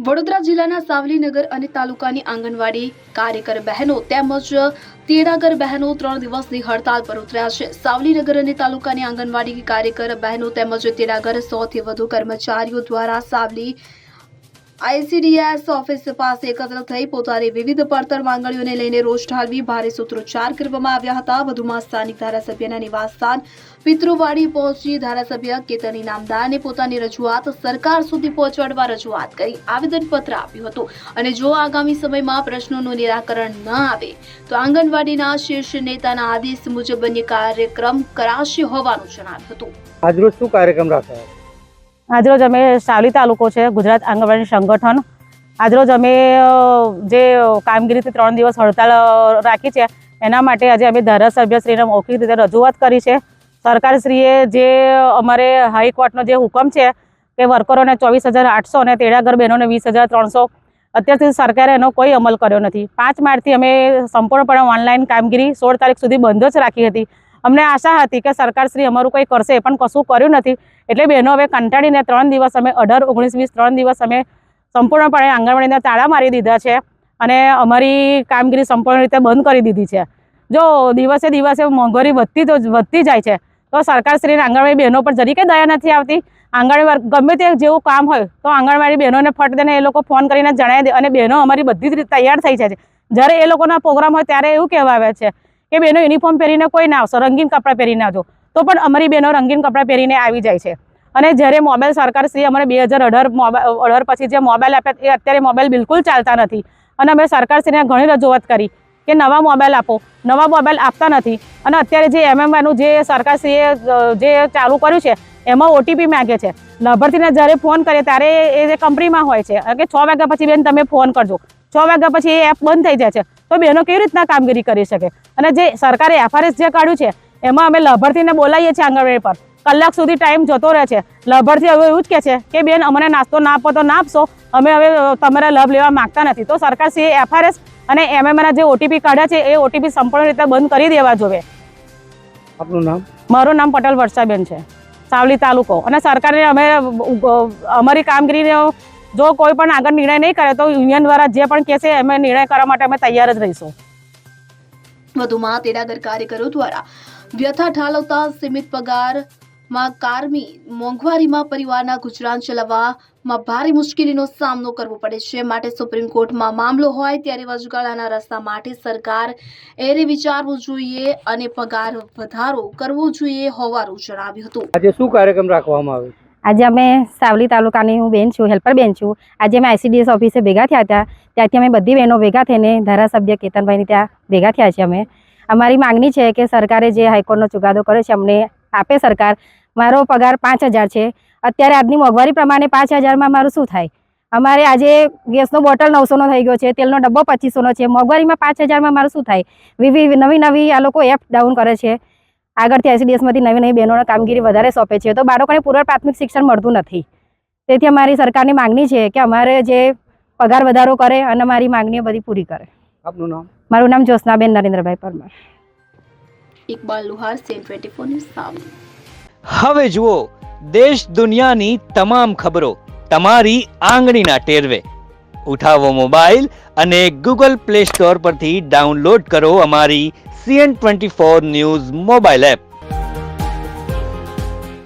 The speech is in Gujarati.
વડોદરા જિલ્લાના સાવલીનગર અને તાલુકાની આંગણવાડી કાર્યકર બહેનો તેમજ તેડાગર બહેનો 3 દિવસની હડતાલ પર ઉતર્યા છે। સાવલીનગર અને તાલુકાની આંગણવાડી કાર્યકર બહેનો તેમજ તેડાગર 100 થી વધુ કર્મચારીઓ દ્વારા સાવલી ICDS ઓફિસ પાસે એકત્ર થઈ પોતાની વિવિધ પડતર માંગણીઓને લઈને રોષ ઠાલવી ભારે સૂત્રોચ્ચાર કરવામાં આવ્યા હતા। વધુમાં સ્થાનિક ધારાસભ્યના નિવાસસ્થાન પિતૃવાડી પહોંચી ધારાસભ્ય કેતન ઇનામદારને પોતાની રજૂઆત સરકાર સુધી પહોંચાડવા રજૂઆત કરી આવેદનપત્ર આપ્યું હતું અને જો આગામી સમયમાં પ્રશ્નોનું નિરાકરણ ન આવે તો આંગણવાડીના શીર્ષ નેતાના આદેશ મુજબ અન્ય કાર્યક્રમ કરાશે હોવાનું જણાવ્યું હતું। આજરોજ શું કાર્યક્રમ રાખ્યો? આજરોજ અમે સાવલી તાલુકો છે ગુજરાત આંગણવાડી સંગઠન આજરોજ અમે જે કામગીરીથી 3 દિવસ હડતાલ રાખી છે એના માટે આજે અમે ધારાસભ્યશ્રીને મૌખિક રીતે રજૂઆત કરી છે। સરકારશ્રીએ જે અમારે હાઈકોર્ટનો જે હુકમ છે કે વર્કરોને 24,800 અને તેડાગર બહેનોને 20,300 અત્યાર સુધી સરકારે એનો કોઈ અમલ કર્યો નથી। 5 માર્ચથી અમે સંપૂર્ણપણે ઓનલાઈન કામગીરી 16 તારીખ સુધી બંધ જ રાખી હતી। અમને આશા હતી કે સરકારશ્રી અમારું કંઈ કરશે પણ કશું કર્યું નથી એટલે બહેનો હવે કંટાળીને 3 દિવસ અમે 18, 19, 20 3 દિવસ અમે સંપૂર્ણપણે આંગણવાડીના તાળા મારી દીધા છે અને અમારી કામગીરી સંપૂર્ણ રીતે બંધ કરી દીધી છે। જો દિવસે દિવસે મોંઘવારી વધતી જાય છે તો સરકારશ્રીને આંગણવાડી બહેનો પર જરી કંઈ દયા નથી આવતી। આંગણવાડી ગમે તે જેવું કામ હોય તો આંગણવાડી બહેનોને ફટ દઈને એ લોકો ફોન કરીને જણાવી દે અને બહેનો અમારી બધી જ રીતે તૈયાર થઈ જાય છે। જ્યારે એ લોકોના પ્રોગ્રામ હોય ત્યારે એવું કહેવા આવે છે કે બહેનો યુનિફોર્મ પહેરીને કોઈ ના આવશો, રંગીન કપડાં પહેરીને આવજો, તો પણ અમારી બહેનો રંગીન કપડાં પહેરીને આવી જાય છે। અને જ્યારે મોબાઈલ સરકારશ્રીએ અમને 2018 પછી જે મોબાઈલ આપ્યા એ અત્યારે મોબાઈલ બિલકુલ ચાલતા નથી અને અમે સરકારશ્રીને ઘણી રજૂઆત કરી કે નવા મોબાઈલ આપો, નવા મોબાઈલ આપતા નથી અને અત્યારે જે MMYનું જે સરકારશ્રીએ જે ચાલુ કર્યું છે એમાં OTP માગે છે। લાભાર્થીને જ્યારે ફોન કરીએ ત્યારે એ જે કંપનીમાં હોય છે કે 6 વાગ્યા પછી બેન તમે ફોન કરજો, 6 વાગ્યા પછી એ એપ બંધ થઈ જાય છે તો બહેનો કેવી રીતના કામગીરી કરી શકે? અને જે સરકારે FRS જે કાઢ્યું છે એમાં અમે લાભાર્થીને બોલાવીએ છીએ આંગણવાડી પર, કલાક સુધી ટાઈમ જતો રહે છે। લાભાર્થી હવે એવું જ કહે છે કે બેન અમને નાસ્તો ના આપો તો ના આપશો, અમે હવે તમારા લાભ લેવા માંગતા નથી। તો સરકારશ્રીએ FRS અને MMYના જે OTP કાઢ્યા છે એ OTP સંપૂર્ણ રીતે બંધ કરી દેવા જોઈએ। આપનું નામ? મારું નામ પટેલ વર્ષાબેન છે, સાવલી તાલુકો। અને સરકારે અમે અમારી કામગીરીનો જો કોઈ પણ આગળ નિર્ણય નહીં કરે તો યુનિયન દ્વારા જે પણ કહેશે અમે નિર્ણય કરવા માટે અમે તૈયાર જ રહીશું। વધુમાં તેડાગર કાર્યકરો દ્વારા વ્યથા ઠાલવતા સીમિત પગારમાં કારમી મોંઘવારીમાં પરિવારના ગુજરાન ચલાવવામાં ભારે મુશ્કેલીનો સામનો કરવો પડે છે। માટે સુપ્રીમ કોર્ટમાં મામલો હોય ત્યારે વચગાળાના રસ્તા માટે સરકાર એરે વિચારવું જોઈએ અને પગાર વધારો કરવો જોઈએ હોવાનું જણાવ્યું હતું। આજે શું કાર્યક્રમ રાખવામાં આવ્યો? આજે અમે સાવલી તાલુકાની હું બેન છું, હેલ્પર બેન છું। આજે અમે ICDS ઓફિસે ભેગા થયા હતા, ત્યાંથી અમે બધી બહેનો ભેગા થઈને ધારાસભ્ય કેતનભાઈની ત્યાં ભેગા થયા છે। અમારી માંગણી છે કે સરકારે જે હાઈકોર્ટનો ચુકાદો કર્યો છે અમને આપે સરકાર। મારો પગાર 5,000 છે, અત્યારે આજની મોંઘવારી પ્રમાણે 5,000માં મારું શું થાય? અમારે આજે ગેસનો બોટલ 900નો થઈ ગયો છે, તેલનો ડબ્બો 2500નો છે, મોંઘવારીમાં 5,000માં મારું શું થાય? નવી આ લોકો એપ ડાઉન કરે છે, આગળથી ICDSમાંથી નવી બહેનોને કામગીરી વધારે સોંપે છે તો બાળકોને પૂર્વ પ્રાથમિક શિક્ષણ મળતું નથી। તેથી અમારી સરકારની માંગણી છે કે અમારે જે પગાર વધારો કરે અને અમારી માંગણીઓ બધી પૂરી કરે। આપનું નામ? મારું નામ જ્યોત્સનાબેન નરેન્દ્રભાઈ પરમાર। ઇકબાલ લુહાર, સેન 24 ન્યૂઝ, સાવલી। હવે જુઓ દેશ દુનિયાની તમામ ખબરો તમારી આંગળીના ટેરવે। ઉઠાવો મોબાઈલ અને Google Play Store પરથી ડાઉનલોડ કરો અમારી CN24 ન્યૂઝ મોબાઈલ એપ।